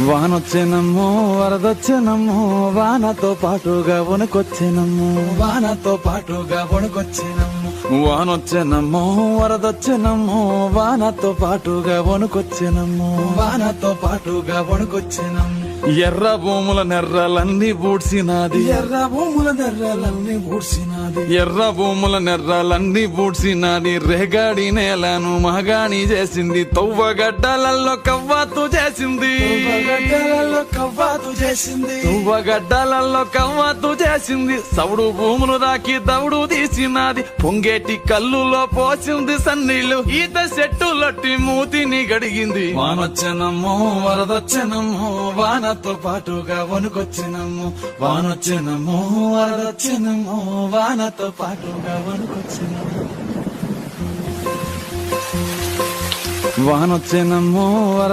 వానొచ్చేనమ్మో వరదొచ్చేనమ్మో వానతో పాటుగా వణుకొచ్చేనమ్మో వానతో పాటుగా వణుకొచ్చేనమ్మో వానొచ్చేనమ్మో వరదొచ్చేనమ్మో వానతో పాటుగా వణుకొచ్చేనమ్మో వానతో పాటుగా వణుకొచ్చేనమ్మో ఎర్ర భూముల నెర్రలన్నీ బూడ్సినాది ఎర్ర భూముల నెర్రలన్నీ బూడ్సినాది ఎర్ర భూముల నెర్రలన్నీ బూడ్సినాది రేగాడి నేలను మగాణి చేసింది తవ్వగడ్డలలో కవ్వాతు చేసింది తువ్వగడ్డలలో కవ్వాతు చేసింది సౌడు భూములు దాకి దౌడు తీసినది పొంగేటి కల్లులో పోసింది సన్నీళ్లు ఈత చెట్టులొట్టి మూతిని గడిగింది వానొచ్చెనమ్మో వరదొచ్చెనమ్మో వానతో పాటుగా వణుకొచ్చెనమ్మో వానొచ్చెనమ్మో వరదొచ్చెనమ్మో వానతో పాటుగా వణుకొచ్చెనమ్మో వానొచ్చెనమ్మో